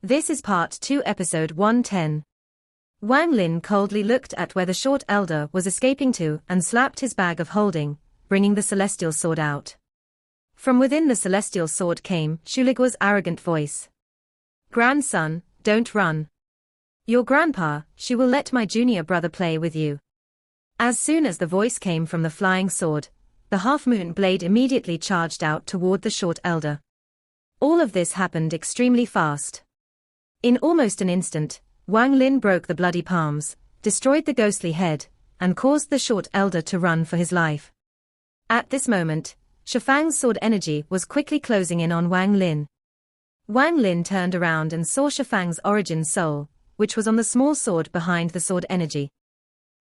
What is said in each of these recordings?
This is Part 2 Episode 110. Wang Lin coldly looked at where the short elder was escaping to and slapped his bag of holding, bringing the celestial sword out. From within the celestial sword came Shuligua's arrogant voice. "Grandson, don't run. Your grandpa, she will let my junior brother play with you." As soon as the voice came from the flying sword, the half-moon blade immediately charged out toward the short elder. All of this happened extremely fast. In almost an instant, Wang Lin broke the bloody palms, destroyed the ghostly head, and caused the short elder to run for his life. At this moment, Shifang's sword energy was quickly closing in on Wang Lin. Wang Lin turned around and saw Shifang's origin soul, which was on the small sword behind the sword energy.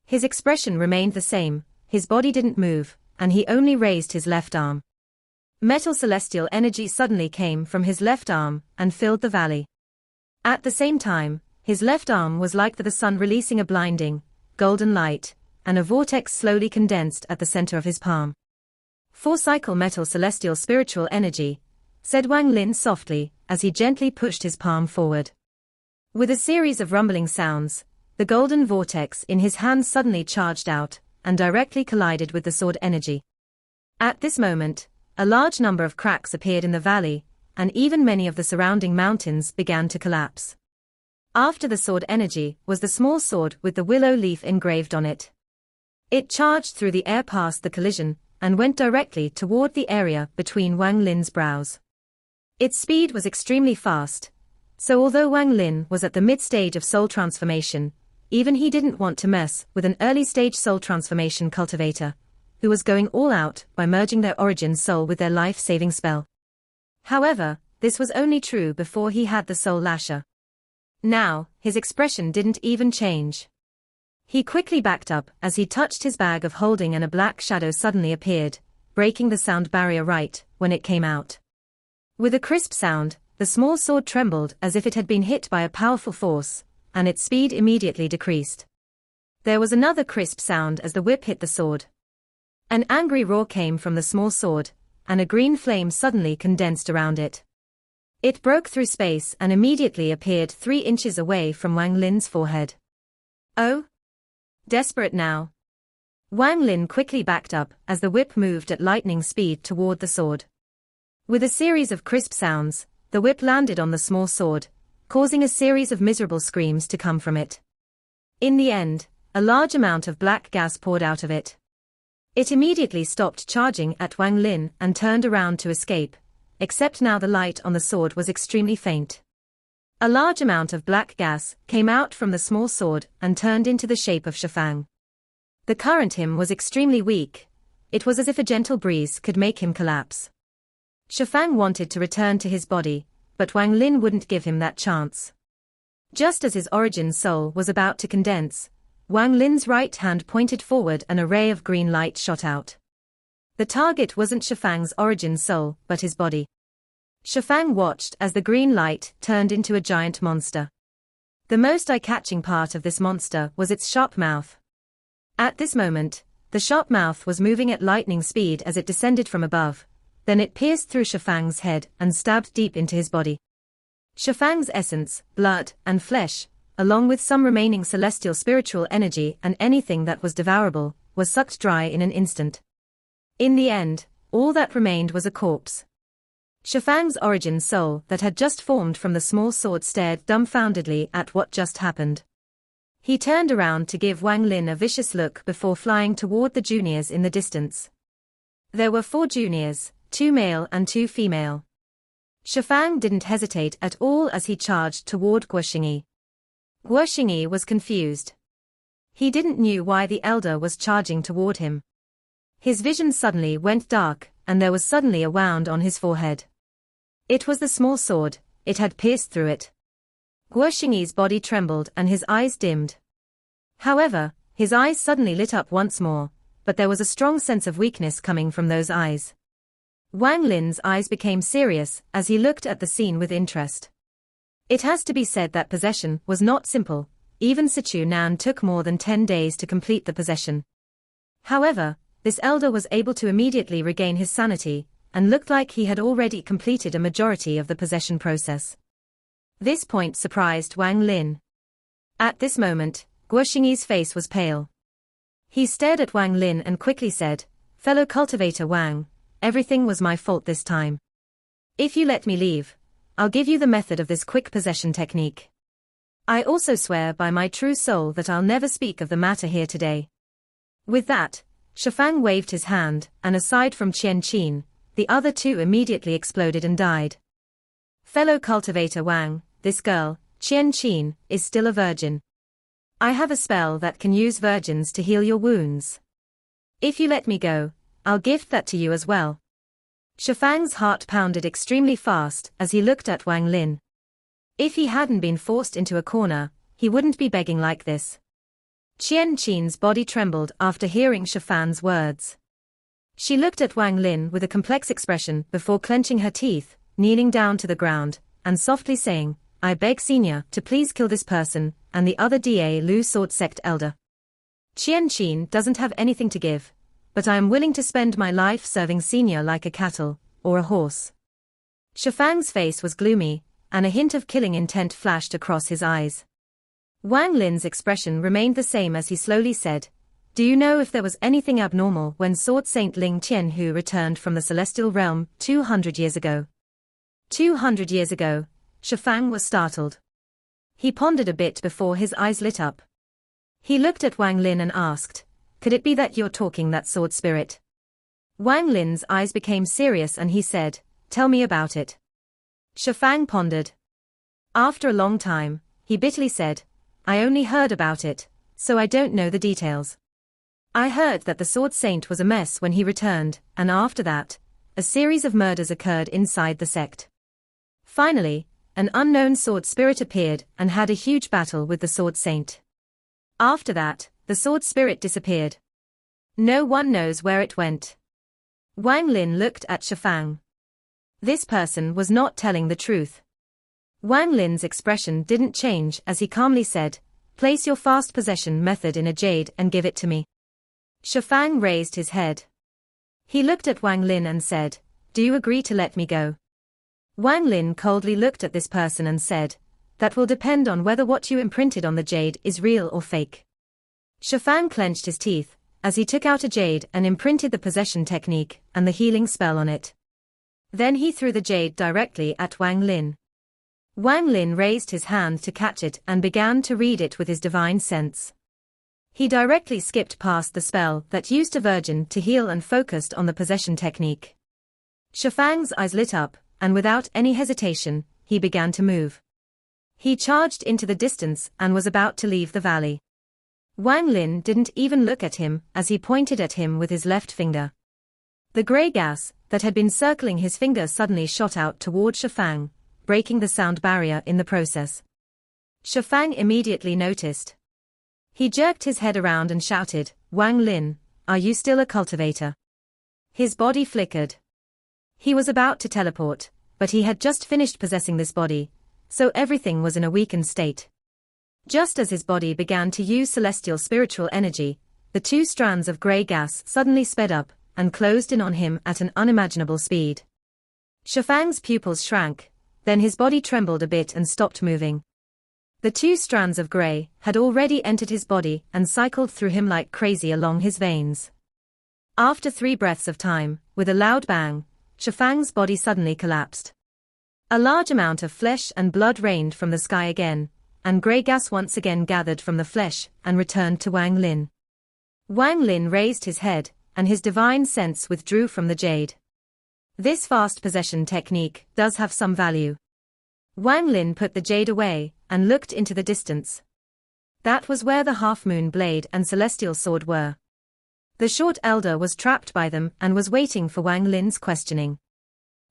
His expression remained the same, his body didn't move, and he only raised his left arm. Metal celestial energy suddenly came from his left arm and filled the valley. At the same time, his left arm was like the sun releasing a blinding, golden light, and a vortex slowly condensed at the center of his palm. "4-cycle metal celestial spiritual energy," said Wang Lin softly, as he gently pushed his palm forward. With a series of rumbling sounds, the golden vortex in his hand suddenly charged out, and directly collided with the sword energy. At this moment, a large number of cracks appeared in the valley, and even many of the surrounding mountains began to collapse. After the sword energy was the small sword with the willow leaf engraved on it. It charged through the air past the collision, and went directly toward the area between Wang Lin's brows. Its speed was extremely fast, so although Wang Lin was at the mid-stage of soul transformation, even he didn't want to mess with an early-stage soul transformation cultivator, who was going all out by merging their origin soul with their life-saving spell. However, this was only true before he had the soul lasher. Now, his expression didn't even change. He quickly backed up as he touched his bag of holding, and a black shadow suddenly appeared, breaking the sound barrier right when it came out. With a crisp sound, the small sword trembled as if it had been hit by a powerful force, and its speed immediately decreased. There was another crisp sound as the whip hit the sword. An angry roar came from the small sword, and a green flame suddenly condensed around it. It broke through space and immediately appeared 3 inches away from Wang Lin's forehead. "Oh?" Desperate now, Wang Lin quickly backed up as the whip moved at lightning speed toward the sword. With a series of crisp sounds, the whip landed on the small sword, causing a series of miserable screams to come from it. In the end, a large amount of black gas poured out of it. It immediately stopped charging at Wang Lin and turned around to escape, except now the light on the sword was extremely faint. A large amount of black gas came out from the small sword and turned into the shape of Shifang. The current him was extremely weak. It was as if a gentle breeze could make him collapse. Shifang wanted to return to his body, but Wang Lin wouldn't give him that chance. Just as his origin soul was about to condense, Wang Lin's right hand pointed forward and a ray of green light shot out. The target wasn't Shifang's origin soul, but his body. Shifang watched as the green light turned into a giant monster. The most eye-catching part of this monster was its sharp mouth. At this moment, the sharp mouth was moving at lightning speed as it descended from above, then it pierced through Shifang's head and stabbed deep into his body. Shifang's essence, blood, and flesh, along with some remaining celestial spiritual energy and anything that was devourable, was sucked dry in an instant. In the end, all that remained was a corpse. Shifang's origin soul that had just formed from the small sword stared dumbfoundedly at what just happened. He turned around to give Wang Lin a vicious look before flying toward the juniors in the distance. There were 4 juniors, 2 male and 2 female. Shifang didn't hesitate at all as he charged toward Guoxingyi. Guoxingyi was confused. He didn't know why the elder was charging toward him. His vision suddenly went dark, and there was suddenly a wound on his forehead. It was the small sword, it had pierced through it. Guoxingyi's body trembled and his eyes dimmed. However, his eyes suddenly lit up once more, but there was a strong sense of weakness coming from those eyes. Wang Lin's eyes became serious as he looked at the scene with interest. It has to be said that possession was not simple, even Sichu Nan took more than 10 days to complete the possession. However, this elder was able to immediately regain his sanity, and looked like he had already completed a majority of the possession process. This point surprised Wang Lin. At this moment, Guo Xingyi's face was pale. He stared at Wang Lin and quickly said, "Fellow cultivator Wang, everything was my fault this time. If you let me leave, I'll give you the method of this quick possession technique. I also swear by my true soul that I'll never speak of the matter here today." With that, Shifang waved his hand, and aside from Qian Qin, the other two immediately exploded and died. "Fellow cultivator Wang, this girl, Qian Qin, is still a virgin. I have a spell that can use virgins to heal your wounds. If you let me go, I'll gift that to you as well." Shifang's heart pounded extremely fast as he looked at Wang Lin. If he hadn't been forced into a corner, he wouldn't be begging like this. Qian Qin's body trembled after hearing Shifang's words. She looked at Wang Lin with a complex expression before clenching her teeth, kneeling down to the ground, and softly saying, "I beg Senior to please kill this person and the other Da Lu Sword Sect elder. Qian Qin doesn't have anything to give, but I am willing to spend my life serving Senior like a cattle, or a horse." Shifang's face was gloomy, and a hint of killing intent flashed across his eyes. Wang Lin's expression remained the same as he slowly said, "Do you know if there was anything abnormal when Sword Saint Ling Tianhu returned from the Celestial Realm 200 years ago?" 200 years ago, Shifang was startled. He pondered a bit before his eyes lit up. He looked at Wang Lin and asked, "Could it be that you're talking that sword spirit?" Wang Lin's eyes became serious and he said, "Tell me about it." Shifang pondered. After a long time, he bitterly said, "I only heard about it, so I don't know the details. I heard that the Sword Saint was a mess when he returned, and after that, a series of murders occurred inside the sect. Finally, an unknown sword spirit appeared and had a huge battle with the Sword Saint. After that, the sword spirit disappeared. No one knows where it went." Wang Lin looked at Shifang. This person was not telling the truth. Wang Lin's expression didn't change as he calmly said, "Place your fast possession method in a jade and give it to me." Shifang raised his head. He looked at Wang Lin and said, "Do you agree to let me go?" Wang Lin coldly looked at this person and said, "That will depend on whether what you imprinted on the jade is real or fake." Shifang clenched his teeth as he took out a jade and imprinted the possession technique and the healing spell on it. Then he threw the jade directly at Wang Lin. Wang Lin raised his hand to catch it and began to read it with his divine sense. He directly skipped past the spell that used a virgin to heal and focused on the possession technique. Shifang's eyes lit up, and without any hesitation, he began to move. He charged into the distance and was about to leave the valley. Wang Lin didn't even look at him as he pointed at him with his left finger. The grey gas that had been circling his finger suddenly shot out toward Shifang, breaking the sound barrier in the process. Shifang immediately noticed. He jerked his head around and shouted, "Wang Lin, are you still a cultivator?" His body flickered. He was about to teleport, but he had just finished possessing this body, so everything was in a weakened state. Just as his body began to use celestial spiritual energy, the two strands of grey gas suddenly sped up and closed in on him at an unimaginable speed. Shifang's pupils shrank, then his body trembled a bit and stopped moving. The two strands of grey had already entered his body and cycled through him like crazy along his veins. After 3 breaths of time, with a loud bang, Shifang's body suddenly collapsed. A large amount of flesh and blood rained from the sky again, and grey gas once again gathered from the flesh and returned to Wang Lin. Wang Lin raised his head, and his divine sense withdrew from the jade. This fast possession technique does have some value. Wang Lin put the jade away and looked into the distance. That was where the half-moon blade and celestial sword were. The short elder was trapped by them and was waiting for Wang Lin's questioning.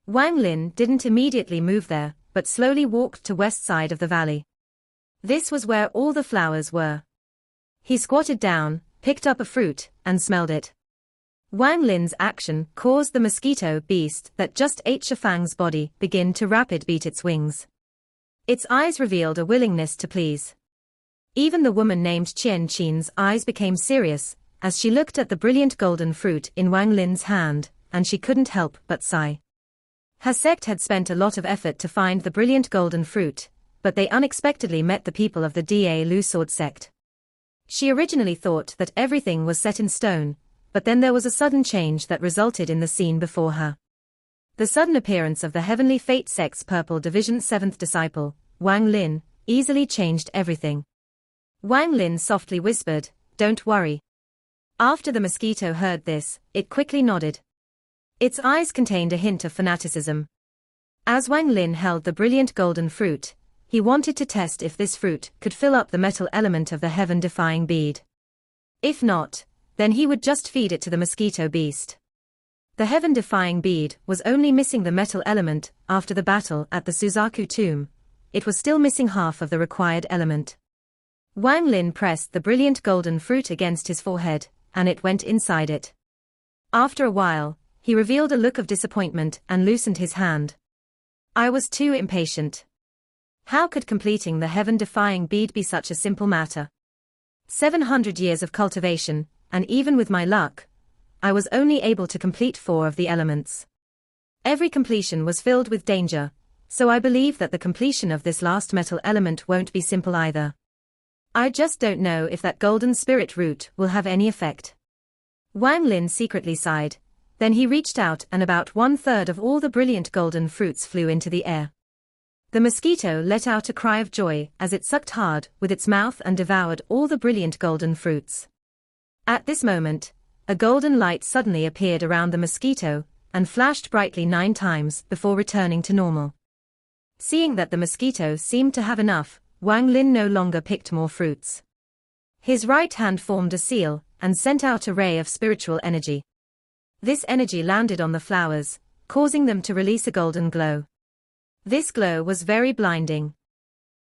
Wang Lin didn't immediately move there, but slowly walked to west side of the valley. This was where all the flowers were. He squatted down, picked up a fruit, and smelled it. Wang Lin's action caused the mosquito beast that just ate Shifang's body begin to rapid beat its wings. Its eyes revealed a willingness to please. Even the woman named Qian Qin's eyes became serious, as she looked at the brilliant golden fruit in Wang Lin's hand, and she couldn't help but sigh. Her sect had spent a lot of effort to find the brilliant golden fruit, but they unexpectedly met the people of the Da Lu sword sect. She originally thought that everything was set in stone, but then there was a sudden change that resulted in the scene before her. The sudden appearance of the Heavenly Fate sect's Purple Division 7th disciple, Wang Lin, easily changed everything. Wang Lin softly whispered, "Don't worry." After the mosquito heard this, it quickly nodded. Its eyes contained a hint of fanaticism. As Wang Lin held the brilliant golden fruit, he wanted to test if this fruit could fill up the metal element of the heaven-defying bead. If not, then he would just feed it to the mosquito beast. The heaven-defying bead was only missing the metal element after the battle at the Suzaku tomb. It was still missing half of the required element. Wang Lin pressed the brilliant golden fruit against his forehead, and it went inside it. After a while, he revealed a look of disappointment and loosened his hand. "I was too impatient. How could completing the heaven-defying bead be such a simple matter? 700 years of cultivation, and even with my luck, I was only able to complete 4 of the elements. Every completion was filled with danger, so I believe that the completion of this last metal element won't be simple either. I just don't know if that golden spirit root will have any effect." Wang Lin secretly sighed, then he reached out and about 1/3 of all the brilliant golden fruits flew into the air. The mosquito let out a cry of joy as it sucked hard with its mouth and devoured all the brilliant golden fruits. At this moment, a golden light suddenly appeared around the mosquito and flashed brightly 9 times before returning to normal. Seeing that the mosquito seemed to have enough, Wang Lin no longer picked more fruits. His right hand formed a seal and sent out a ray of spiritual energy. This energy landed on the flowers, causing them to release a golden glow. This glow was very blinding.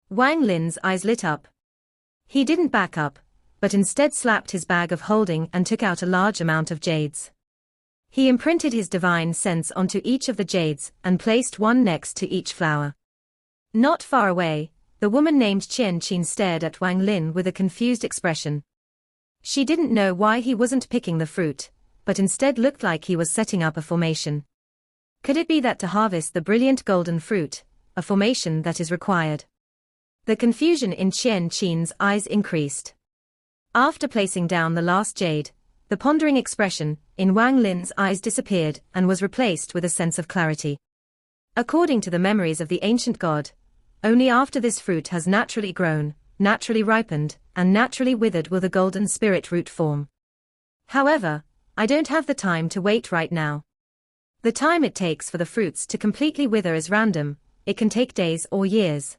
Wang Lin's eyes lit up. He didn't back up, but instead slapped his bag of holding and took out a large amount of jades. He imprinted his divine sense onto each of the jades and placed one next to each flower. Not far away, the woman named Qian Qin stared at Wang Lin with a confused expression. She didn't know why he wasn't picking the fruit, but instead looked like he was setting up a formation. Could it be that to harvest the brilliant golden fruit, a formation that is required? The confusion in Qian Qin's eyes increased. After placing down the last jade, the pondering expression in Wang Lin's eyes disappeared and was replaced with a sense of clarity. According to the memories of the ancient god, only after this fruit has naturally grown, naturally ripened, and naturally withered will the golden spirit root form. However, I don't have the time to wait right now. The time it takes for the fruits to completely wither is random, it can take days or years.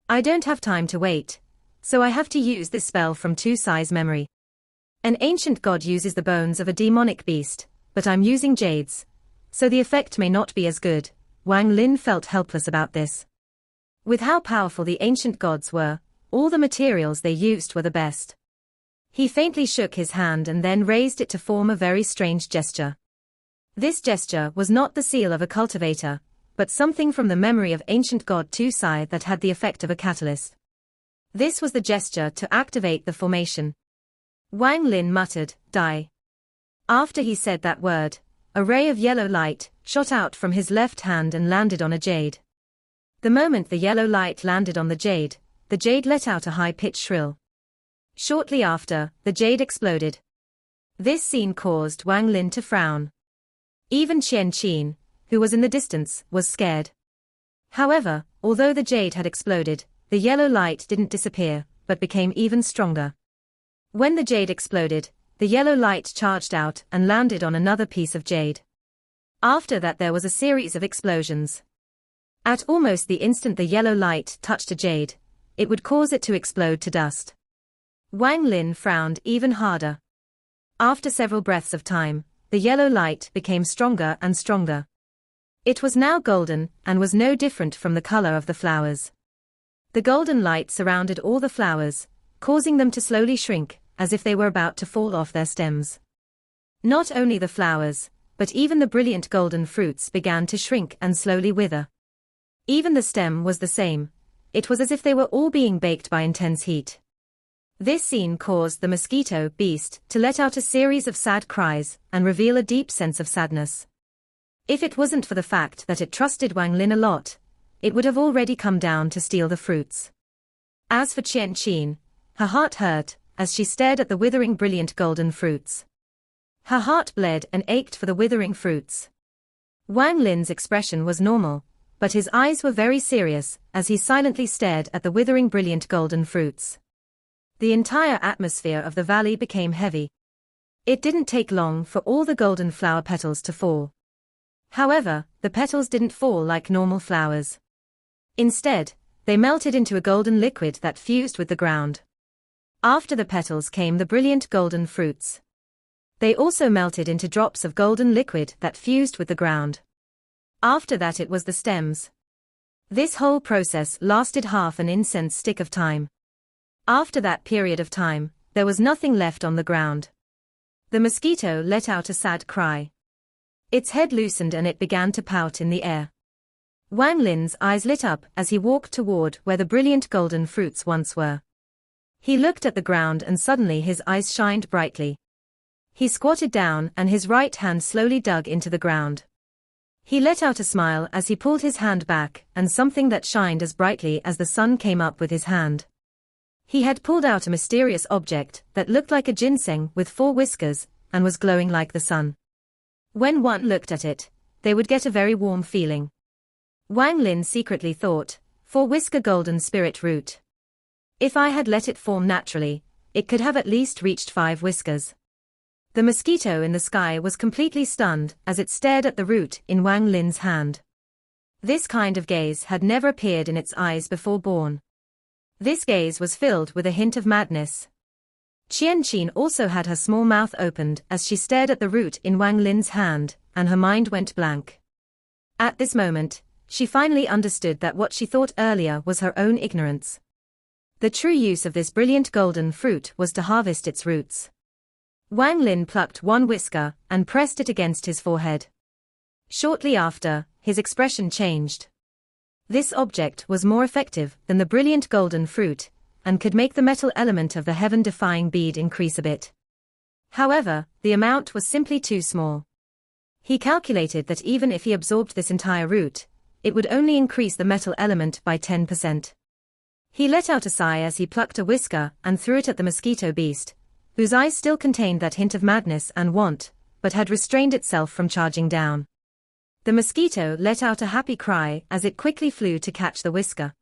I don't have time to wait, so I have to use this spell from Two Sai's memory. An ancient god uses the bones of a demonic beast, but I'm using jades, so the effect may not be as good. Wang Lin felt helpless about this. With how powerful the ancient gods were, all the materials they used were the best. He faintly shook his hand and then raised it to form a very strange gesture. This gesture was not the seal of a cultivator, but something from the memory of ancient god Two Sai that had the effect of a catalyst. This was the gesture to activate the formation. Wang Lin muttered, "Die." After he said that word, a ray of yellow light shot out from his left hand and landed on a jade. The moment the yellow light landed on the jade let out a high-pitched shrill. Shortly after, the jade exploded. This scene caused Wang Lin to frown. Even Qian Qin, who was in the distance, was scared. However, although the jade had exploded, the yellow light didn't disappear, but became even stronger. When the jade exploded, the yellow light charged out and landed on another piece of jade. After that there was a series of explosions. At almost the instant the yellow light touched a jade, it would cause it to explode to dust. Wang Lin frowned even harder. After several breaths of time, the yellow light became stronger and stronger. It was now golden and was no different from the color of the flowers. The golden light surrounded all the flowers, causing them to slowly shrink, as if they were about to fall off their stems. Not only the flowers, but even the brilliant golden fruits began to shrink and slowly wither. Even the stem was the same. It was as if they were all being baked by intense heat. This scene caused the mosquito beast to let out a series of sad cries and reveal a deep sense of sadness. If it wasn't for the fact that it trusted Wang Lin a lot, it would have already come down to steal the fruits. As for Qian Qin, her heart hurt as she stared at the withering brilliant golden fruits. Her heart bled and ached for the withering fruits. Wang Lin's expression was normal, but his eyes were very serious as he silently stared at the withering brilliant golden fruits. The entire atmosphere of the valley became heavy. It didn't take long for all the golden flower petals to fall. However, the petals didn't fall like normal flowers. Instead, they melted into a golden liquid that fused with the ground. After the petals came the brilliant golden fruits. They also melted into drops of golden liquid that fused with the ground. After that it was the stems. This whole process lasted half an incense stick of time. After that period of time, there was nothing left on the ground. The mosquito let out a sad cry. Its head loosened and it began to pout in the air. Wang Lin's eyes lit up as he walked toward where the brilliant golden fruits once were. He looked at the ground and suddenly his eyes shined brightly. He squatted down and his right hand slowly dug into the ground. He let out a smile as he pulled his hand back, and something that shined as brightly as the sun came up with his hand. He had pulled out a mysterious object that looked like a ginseng with 4 whiskers, and was glowing like the sun. When one looked at it, they would get a very warm feeling. Wang Lin secretly thought, 4-whisker golden spirit root. If I had let it form naturally, it could have at least reached 5 whiskers. The mosquito in the sky was completely stunned as it stared at the root in Wang Lin's hand. This kind of gaze had never appeared in its eyes before born. This gaze was filled with a hint of madness. Qian Qin also had her small mouth opened as she stared at the root in Wang Lin's hand, and her mind went blank. At this moment, she finally understood that what she thought earlier was her own ignorance. The true use of this brilliant golden fruit was to harvest its roots. Wang Lin plucked 1 whisker and pressed it against his forehead. Shortly after, his expression changed. This object was more effective than the brilliant golden fruit, and could make the metal element of the heaven-defying bead increase a bit. However, the amount was simply too small. He calculated that even if he absorbed this entire root, it would only increase the metal element by 10%. He let out a sigh as he plucked a whisker and threw it at the mosquito beast, whose eyes still contained that hint of madness and want, but had restrained itself from charging down. The mosquito let out a happy cry as it quickly flew to catch the whisker.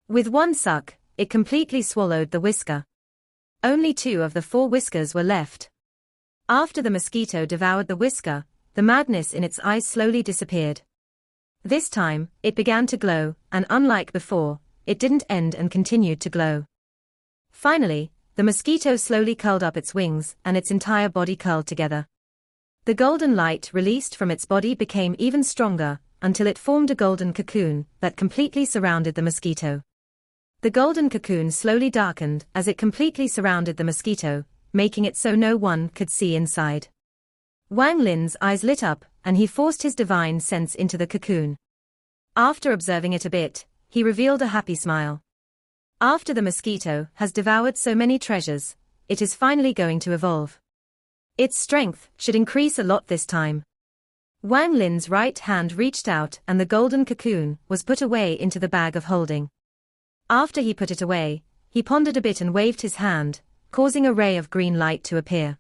With one suck, it completely swallowed the whisker. Only 2 of the 4 whiskers were left. After the mosquito devoured the whisker, the madness in its eyes slowly disappeared. This time, it began to glow, and unlike before, it didn't end and continued to glow. Finally, the mosquito slowly curled up its wings and its entire body curled together. The golden light released from its body became even stronger, until it formed a golden cocoon that completely surrounded the mosquito. The golden cocoon slowly darkened as it completely surrounded the mosquito, making it so no one could see inside. Wang Lin's eyes lit up, and he forced his divine sense into the cocoon. After observing it a bit, he revealed a happy smile. After the mosquito has devoured so many treasures, it is finally going to evolve. Its strength should increase a lot this time. Wang Lin's right hand reached out and the golden cocoon was put away into the bag of holding. After he put it away, he pondered a bit and waved his hand, causing a ray of green light to appear.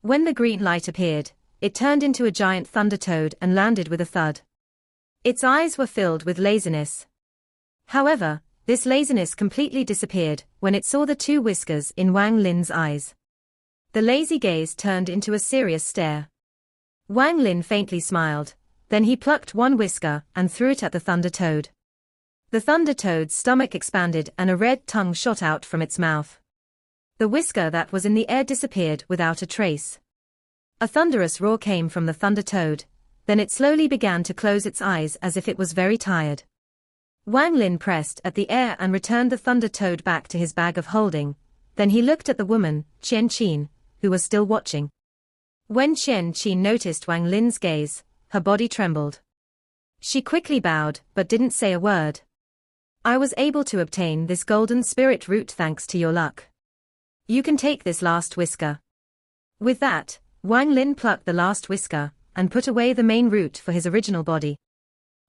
When the green light appeared, it turned into a giant thunder toad and landed with a thud. Its eyes were filled with laziness. However, this laziness completely disappeared when it saw the 2 whiskers in Wang Lin's eyes. The lazy gaze turned into a serious stare. Wang Lin faintly smiled, then he plucked 1 whisker and threw it at the thunder toad. The thunder toad's stomach expanded and a red tongue shot out from its mouth. The whisker that was in the air disappeared without a trace. A thunderous roar came from the thunder toad, then it slowly began to close its eyes as if it was very tired. Wang Lin pressed at the air and returned the thunder toad back to his bag of holding, then he looked at the woman, Qian Qin, who was still watching. When Qian Qin noticed Wang Lin's gaze, her body trembled. She quickly bowed but didn't say a word. I was able to obtain this golden spirit root thanks to your luck. You can take this last whisker. With that, Wang Lin plucked the last whisker and put away the main root for his original body.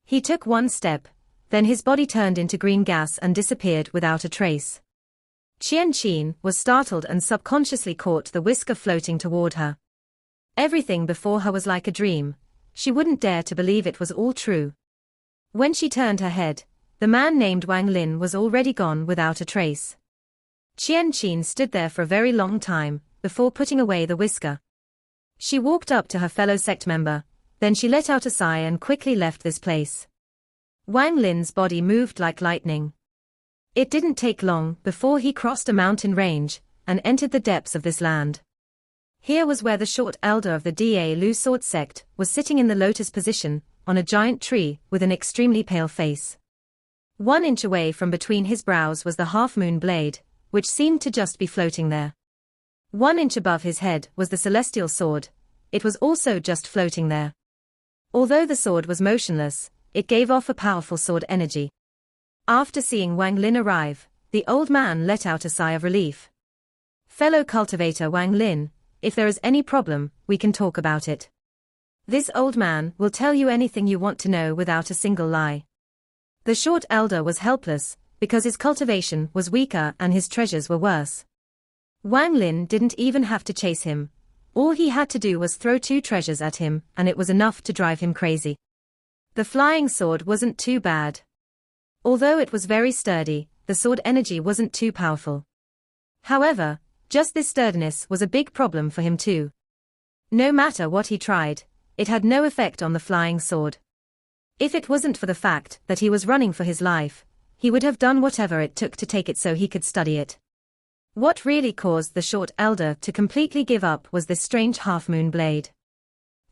He took 1 step, Then his body turned into green gas and disappeared without a trace. Qian Qin was startled and subconsciously caught the whisker floating toward her. Everything before her was like a dream. She wouldn't dare to believe it was all true. When she turned her head, the man named Wang Lin was already gone without a trace. Qian Qin stood there for a very long time, before putting away the whisker. She walked up to her fellow sect member, then she let out a sigh and quickly left this place. Wang Lin's body moved like lightning. It didn't take long before he crossed a mountain range and entered the depths of this land. Here was where the short elder of the Da Lu sword sect was sitting in the lotus position, on a giant tree with an extremely pale face. 1 inch away from between his brows was the half-moon blade, which seemed to just be floating there. 1 inch above his head was the celestial sword. It was also just floating there. Although the sword was motionless, it gave off a powerful sword energy. After seeing Wang Lin arrive, the old man let out a sigh of relief. Fellow cultivator Wang Lin, if there is any problem, we can talk about it. This old man will tell you anything you want to know without a single lie. The short elder was helpless, because his cultivation was weaker and his treasures were worse. Wang Lin didn't even have to chase him. All he had to do was throw 2 treasures at him, and it was enough to drive him crazy. The flying sword wasn't too bad. Although it was very sturdy, the sword energy wasn't too powerful. However, just this sturdiness was a big problem for him too. No matter what he tried, it had no effect on the flying sword. If it wasn't for the fact that he was running for his life, he would have done whatever it took to take it so he could study it. What really caused the short elder to completely give up was this strange half-moon blade.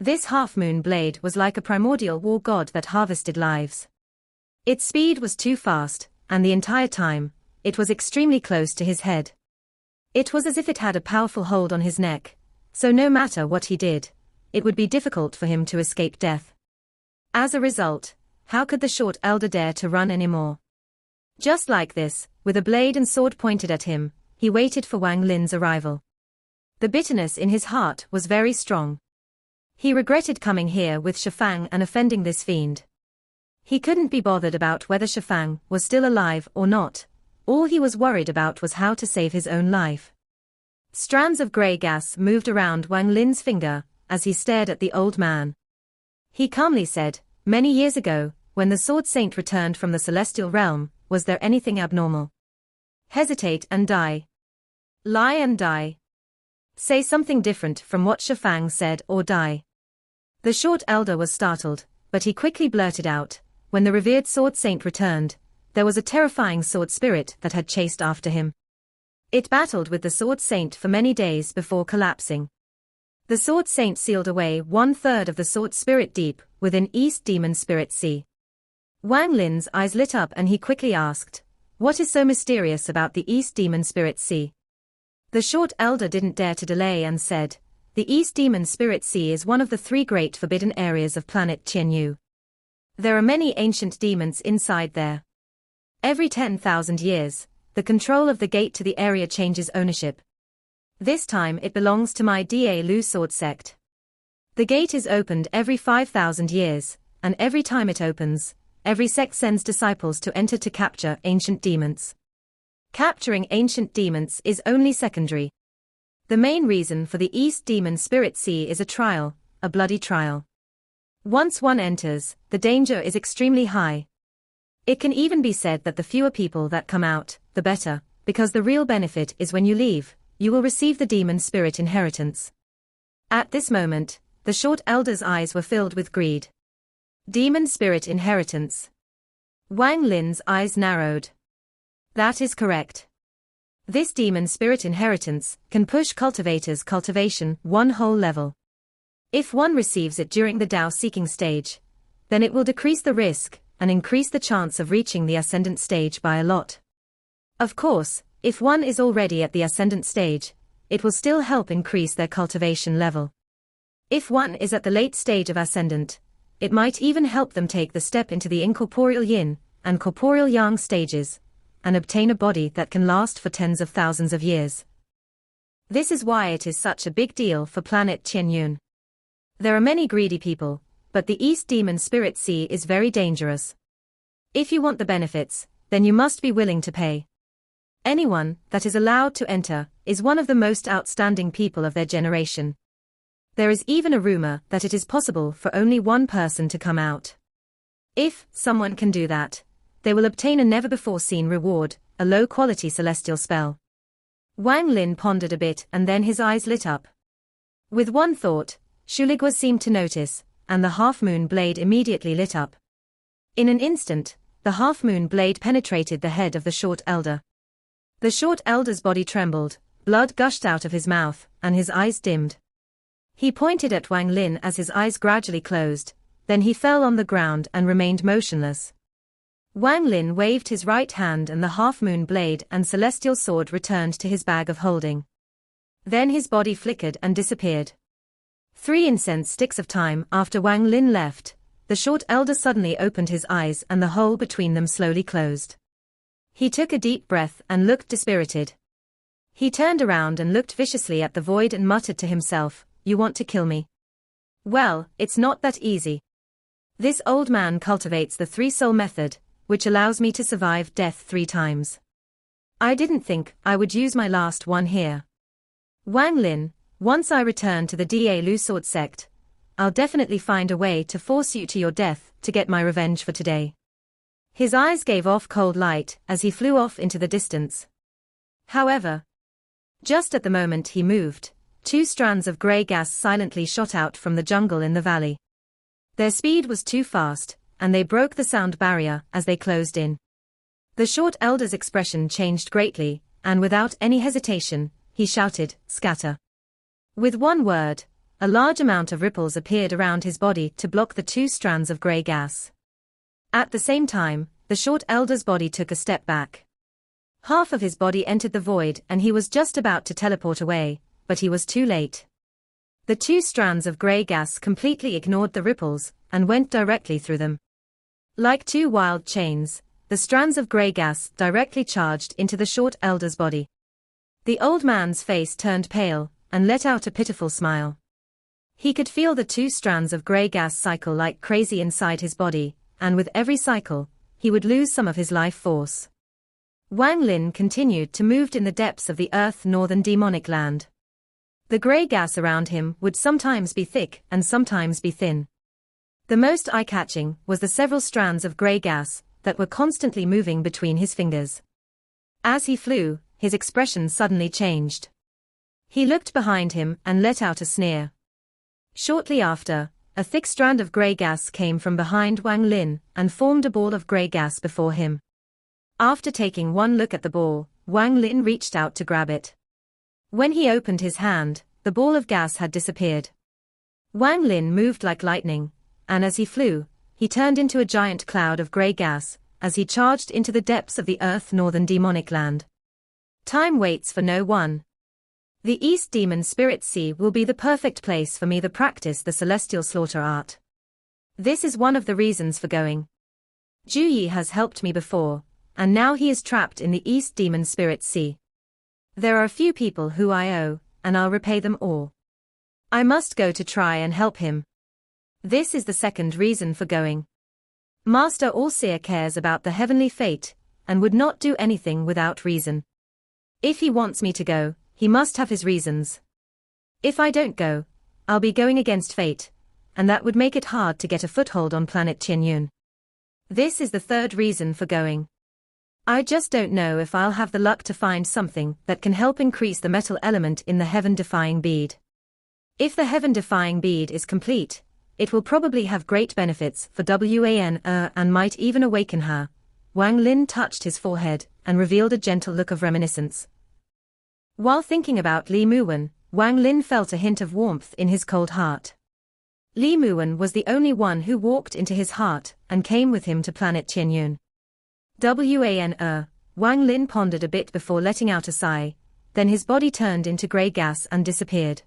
This half-moon blade was like a primordial war god that harvested lives. Its speed was too fast, and the entire time, it was extremely close to his head. It was as if it had a powerful hold on his neck, so no matter what he did, it would be difficult for him to escape death. As a result, how could the short elder dare to run anymore? Just like this, with a blade and sword pointed at him, he waited for Wang Lin's arrival. The bitterness in his heart was very strong. He regretted coming here with Shifang and offending this fiend. He couldn't be bothered about whether Shifang was still alive or not. All he was worried about was how to save his own life. Strands of grey gas moved around Wang Lin's finger as he stared at the old man. He calmly said, "Many years ago, when the Sword Saint returned from the celestial realm, was there anything abnormal? Hesitate and die. Lie and die. Say something different from what Shifang said or die." The short elder was startled, but he quickly blurted out, "When the revered Sword Saint returned, there was a terrifying sword spirit that had chased after him. It battled with the Sword Saint for many days before collapsing. The Sword Saint sealed away 1/3 of the Sword Spirit deep within East Demon Spirit Sea." Wang Lin's eyes lit up and he quickly asked, "What is so mysterious about the East Demon Spirit Sea?" The short elder didn't dare to delay and said, "The East Demon Spirit Sea is one of the 3 great forbidden areas of planet Qianyu. There are many ancient demons inside there. Every 10,000 years, the control of the gate to the area changes ownership. This time it belongs to my Da Lu sword sect. The gate is opened every 5,000 years, and every time it opens, every sect sends disciples to enter to capture ancient demons. Capturing ancient demons is only secondary. The main reason for the East Demon Spirit Sea is a trial, a bloody trial. Once one enters, the danger is extremely high. It can even be said that the fewer people that come out, the better, because the real benefit is when you leave, you will receive the demon spirit inheritance." At this moment, the short elder's eyes were filled with greed. Demon spirit inheritance. Wang Lin's eyes narrowed. That is correct. This demon spirit inheritance can push cultivators' cultivation 1 whole level. If one receives it during the Dao seeking stage, then it will decrease the risk and increase the chance of reaching the ascendant stage by a lot. Of course, if one is already at the ascendant stage, it will still help increase their cultivation level. If one is at the late stage of ascendant, it might even help them take the step into the incorporeal yin and corporeal yang stages, and obtain a body that can last for tens of thousands of years. This is why it is such a big deal for planet Qianyun. There are many greedy people, but the East Demon Spirit Sea is very dangerous. If you want the benefits, then you must be willing to pay. Anyone that is allowed to enter is one of the most outstanding people of their generation. There is even a rumor that it is possible for only one person to come out. If someone can do that, they will obtain a never-before-seen reward, a low-quality celestial spell. Wang Lin pondered a bit and then his eyes lit up. With one thought, Shuligwa seemed to notice, and the half-moon blade immediately lit up. In an instant, the half-moon blade penetrated the head of the short elder. The short elder's body trembled, blood gushed out of his mouth, and his eyes dimmed. He pointed at Wang Lin as his eyes gradually closed, then he fell on the ground and remained motionless. Wang Lin waved his right hand and the half-moon blade and celestial sword returned to his bag of holding. Then his body flickered and disappeared. 3 incense sticks of time after Wang Lin left, the short elder suddenly opened his eyes and the hole between them slowly closed. He took a deep breath and looked dispirited. He turned around and looked viciously at the void and muttered to himself, "You want to kill me? Well, it's not that easy. This old man cultivates the 3-soul method, which allows me to survive death 3 times. I didn't think I would use my last one here. Wang Lin, once I return to the Da Lu Sword sect, I'll definitely find a way to force you to your death to get my revenge for today." His eyes gave off cold light as he flew off into the distance. However, just at the moment he moved, 2 strands of grey gas silently shot out from the jungle in the valley. Their speed was too fast, and they broke the sound barrier as they closed in. The short elder's expression changed greatly, and without any hesitation, he shouted, "Scatter." With one word, a large amount of ripples appeared around his body to block the 2 strands of grey gas. At the same time, the short elder's body took a step back. Half of his body entered the void and he was just about to teleport away, but he was too late. The 2 strands of grey gas completely ignored the ripples and went directly through them. Like 2 wild chains, the strands of grey gas directly charged into the short elder's body. The old man's face turned pale and let out a pitiful smile. He could feel the 2 strands of grey gas cycle like crazy inside his body, and with every cycle, he would lose some of his life force. Wang Lin continued to move in the depths of the earth northern demonic land. The grey gas around him would sometimes be thick and sometimes be thin. The most eye-catching was the several strands of grey gas that were constantly moving between his fingers. As he flew, his expression suddenly changed. He looked behind him and let out a sneer. Shortly after, a thick strand of grey gas came from behind Wang Lin and formed a ball of grey gas before him. After taking one look at the ball, Wang Lin reached out to grab it. When he opened his hand, the ball of gas had disappeared. Wang Lin moved like lightning, and as he flew, he turned into a giant cloud of grey gas as he charged into the depths of the earth northern demonic land. Time waits for no one. The East Demon Spirit Sea will be the perfect place for me to practice the celestial slaughter art. This is one of the reasons for going. Juyi has helped me before, and now he is trapped in the East Demon Spirit Sea. There are a few people who I owe, and I'll repay them all. I must go to try and help him. This is the second reason for going. Master Allseer cares about the heavenly fate, and would not do anything without reason. If he wants me to go, he must have his reasons. If I don't go, I'll be going against fate, and that would make it hard to get a foothold on planet Qianyun. This is the third reason for going. I just don't know if I'll have the luck to find something that can help increase the metal element in the heaven-defying bead. If the heaven-defying bead is complete, it will probably have great benefits for Wan and might even awaken her. Wang Lin touched his forehead and revealed a gentle look of reminiscence. While thinking about Li Muwen, Wang Lin felt a hint of warmth in his cold heart. Li Muwen was the only one who walked into his heart and came with him to planet Qianyun. Wang Lin pondered a bit before letting out a sigh, then his body turned into grey gas and disappeared.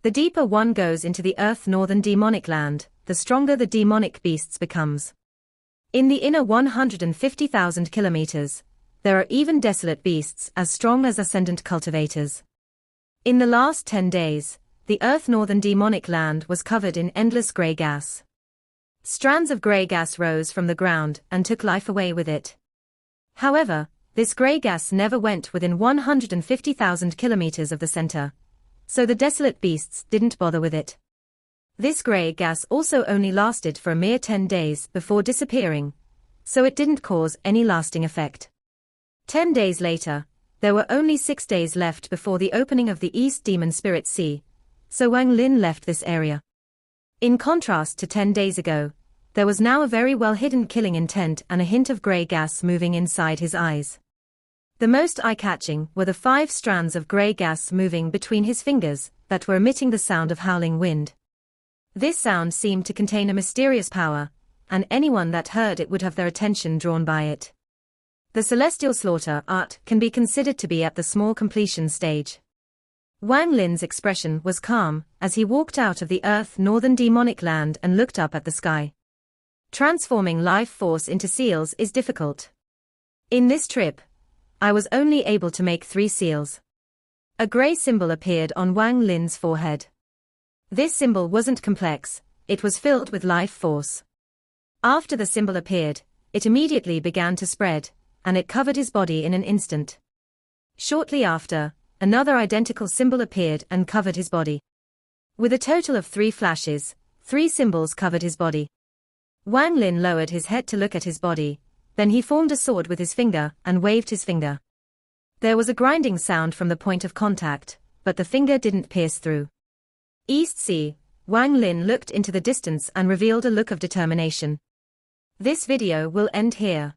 The deeper one goes into the earth northern demonic land, the stronger the demonic beasts becomes. In the inner 150,000 kilometers, there are even desolate beasts as strong as ascendant cultivators. In the last 10 days, the earth northern demonic land was covered in endless grey gas. Strands of grey gas rose from the ground and took life away with it. However, this grey gas never went within 150,000 kilometers of the center, so the desolate beasts didn't bother with it. This grey gas also only lasted for a mere 10 days before disappearing, so it didn't cause any lasting effect. 10 days later, there were only 6 days left before the opening of the East Demon Spirit Sea, so Wang Lin left this area. In contrast to 10 days ago, there was now a very well-hidden killing intent and a hint of grey gas moving inside his eyes. The most eye-catching were the 5 strands of grey gas moving between his fingers that were emitting the sound of howling wind. This sound seemed to contain a mysterious power, and anyone that heard it would have their attention drawn by it. The celestial slaughter art can be considered to be at the small completion stage. Wang Lin's expression was calm as he walked out of the Earth northern demonic land and looked up at the sky. Transforming life force into seals is difficult. In this trip, I was only able to make 3 seals. A grey symbol appeared on Wang Lin's forehead. This symbol wasn't complex, it was filled with life force. After the symbol appeared, it immediately began to spread, and it covered his body in an instant. Shortly after, another identical symbol appeared and covered his body. With a total of 3 flashes, 3 symbols covered his body. Wang Lin lowered his head to look at his body, then he formed a sword with his finger and waved his finger. There was a grinding sound from the point of contact, but the finger didn't pierce through. East Sea, Wang Lin looked into the distance and revealed a look of determination. This video will end here.